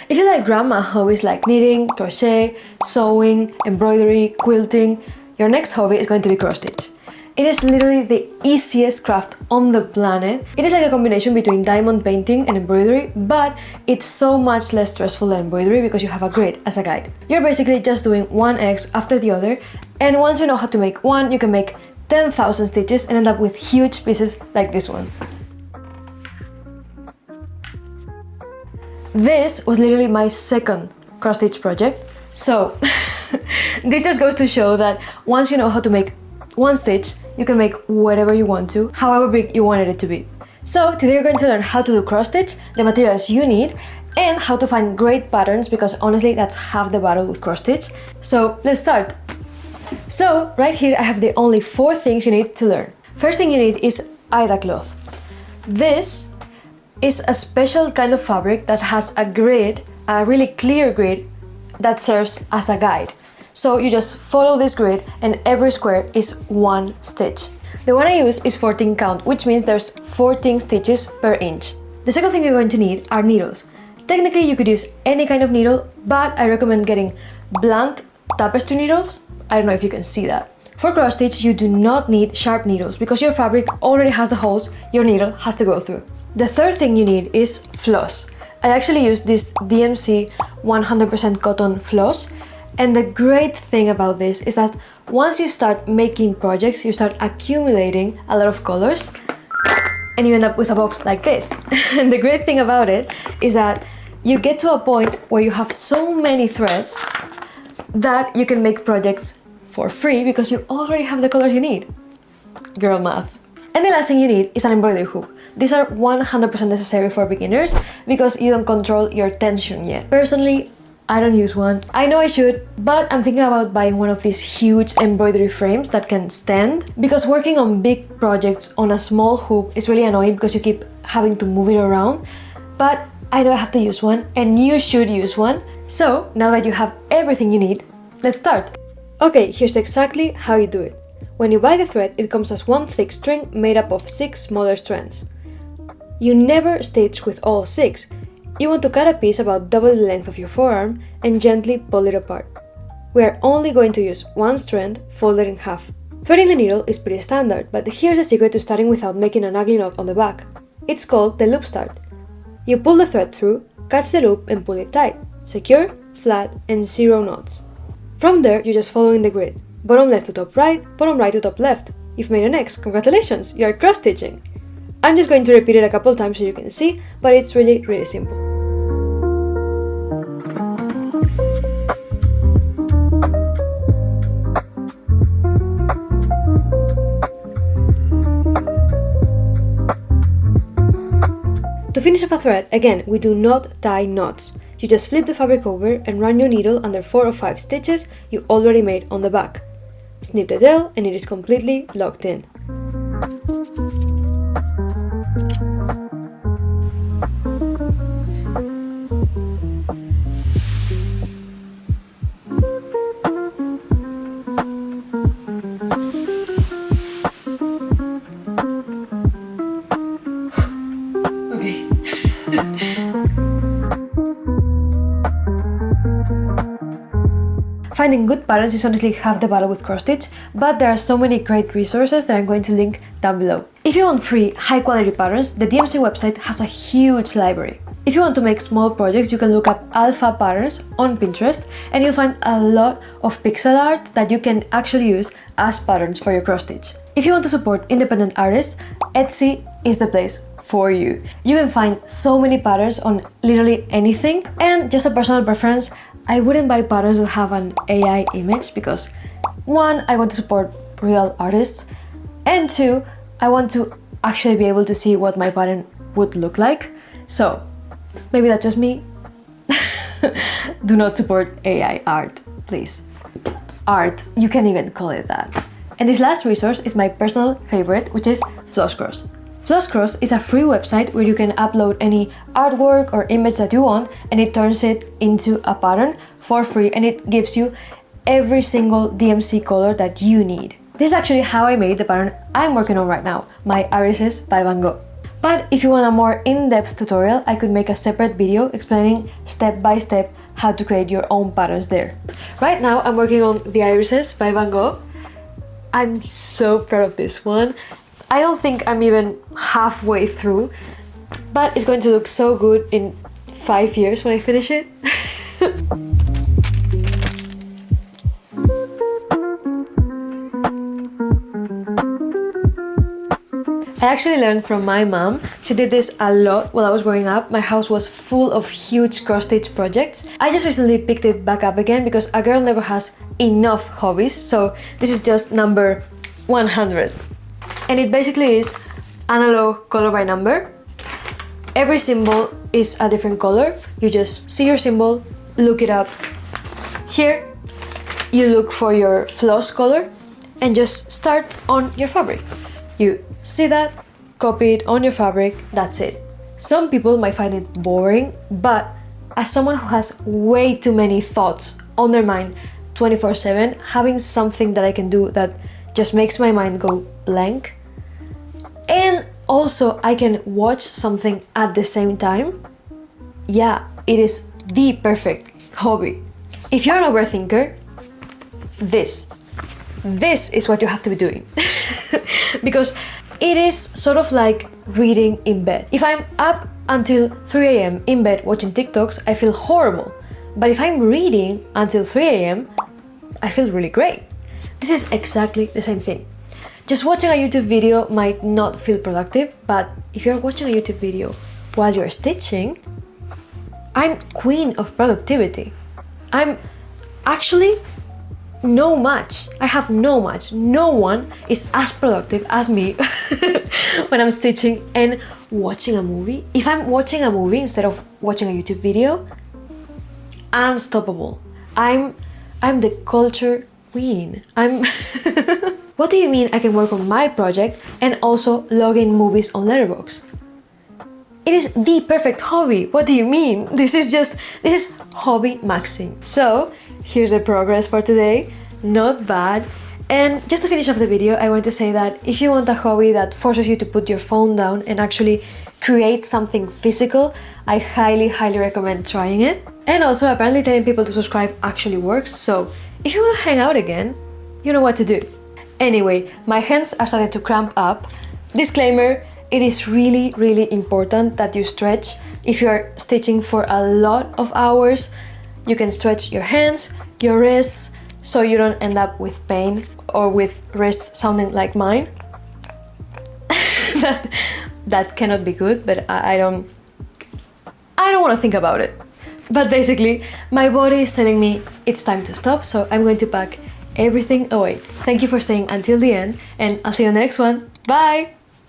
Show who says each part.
Speaker 1: If you like grandma hobbies like knitting, crochet, sewing, embroidery, quilting, your next hobby is going to be cross stitch. It is literally the easiest craft on the planet. It is like a combination between diamond painting and embroidery, but it's so much less stressful than embroidery because you have a grid as a guide. You're basically just doing one X after the other, and once you know how to make one, you can make 10,000 stitches and end up with huge pieces like this one. This was literally my second cross stitch project, so this just goes to show that once you know how to make one stitch, you can make whatever you want to, however big you wanted it to be. So today we're going to learn how to do cross stitch, the materials you need, and how to find great patterns, because honestly that's half the battle with cross stitch. So let's start. So right here I have the only 4 things you need to learn. First thing you need is aida cloth. This is a special kind of fabric that has a grid, a really clear grid that serves as a guide. So you just follow this grid and every square is 1 stitch. The one I use is 14 count, which means there's 14 stitches per inch. The second thing you're going to need are needles. Technically you could use any kind of needle, but I recommend getting blunt tapestry needles. I don't know if you can see that. For cross stitch you do not need sharp needles because your fabric already has the holes your needle has to go through. The third thing you need is floss. I actually use this DMC 100% cotton floss. And the great thing about this is that once you start making projects, you start accumulating a lot of colors and you end up with a box like this. And the great thing about it is that you get to a point where you have so many threads that you can make projects for free because you already have the colors you need. Girl math. And the last thing you need is an embroidery hook. These are 100% necessary for beginners because you don't control your tension yet. Personally, I don't use one. I know I should, but I'm thinking about buying one of these huge embroidery frames that can stand, because working on big projects on a small hoop is really annoying because you keep having to move it around. But I know I have to use one, and you should use one. So now that you have everything you need, let's start. Okay, here's exactly how you do it. When you buy the thread, it comes as one thick string made up of 6 smaller strands. You never stitch with all 6. You want to cut a piece about double the length of your forearm and gently pull it apart. We are only going to use one strand folded in half. Threading the needle is pretty standard, but here's the secret to starting without making an ugly knot on the back. It's called the loop start. You pull the thread through, catch the loop and pull it tight, secure, flat and 0 knots. From there, you're just following the grid. Bottom left to top right, bottom right to top left. You've made an X, congratulations, you are cross stitching. I'm just going to repeat it a couple times so you can see, but it's really simple. To finish off a thread, again, we do not tie knots. You just flip the fabric over and run your needle under 4 or 5 stitches you already made on the back. Snip the tail and it is completely locked in. Finding good patterns is honestly half the battle with cross stitch, but there are so many great resources that I'm going to link down below. If you want free, high quality patterns, the DMC website has a huge library. If you want to make small projects, you can look up alpha patterns on Pinterest and you'll find a lot of pixel art that you can actually use as patterns for your cross stitch. If you want to support independent artists, Etsy is the place for you. You can find so many patterns on literally anything, and just a personal preference, I wouldn't buy patterns that have an AI image because 1, I want to support real artists, and 2, I want to actually be able to see what my pattern would look like. So maybe that's just me. Do not support AI art, please. Art, you can even call it that. And this last resource is my personal favorite, which is Flosscross. Flosscross is a free website where you can upload any artwork or image that you want, and it turns it into a pattern for free, and it gives you every single DMC color that you need. This is actually how I made the pattern I'm working on right now, my irises by Van Gogh. But if you want a more in-depth tutorial, I could make a separate video explaining step by step how to create your own patterns there. Right now I'm working on the irises by Van Gogh. I'm so proud of this one. I don't think I'm even halfway through, but it's going to look so good in 5 years when I finish it. I actually learned from my mom. She did this a lot while I was growing up. My house was full of huge cross-stitch projects. I just recently picked it back up again because a girl never has enough hobbies, so this is just number 100. And it basically is analog color by number. Every symbol is a different color. You just see your symbol, look it up. Here, you look for your floss color and just start on your fabric. You see that, copy it on your fabric, that's it. Some people might find it boring, but as someone who has way too many thoughts on their mind 24/7, having something that I can do that just makes my mind go blank, and also I can watch something at the same time, yeah, it is the perfect hobby. If you're an overthinker, this is what you have to be doing. Because it is sort of like reading in bed. If I'm up until 3 a.m. in bed watching TikToks, I feel horrible. But if I'm reading until 3 a.m., I feel really great. This is exactly the same thing. Just watching a YouTube video might not feel productive, but if you're watching a YouTube video while you're stitching, I'm queen of productivity. I'm actually no match. I have no match. No one is as productive as me when I'm stitching and watching a movie. If I'm watching a movie instead of watching a YouTube video, unstoppable. I'm the culture queen. What do you mean I can work on my project and also log in movies on Letterboxd? It is the perfect hobby. What do you mean? This is hobby maxing. So here's the progress for today. Not bad. And just to finish off the video, I want to say that if you want a hobby that forces you to put your phone down and actually create something physical, I highly recommend trying it. And also, apparently telling people to subscribe actually works, so if you want to hang out again, you know what to do. Anyway, my hands are starting to cramp up. Disclaimer, it is really important that you stretch. If you're stitching for a lot of hours, you can stretch your hands, your wrists, so you don't end up with pain or with wrists sounding like mine. that cannot be good, but I don't want to think about it. But basically, my body is telling me it's time to stop, so I'm going to pack everything away. Thank you for staying until the end, and I'll see you in the next one. Bye!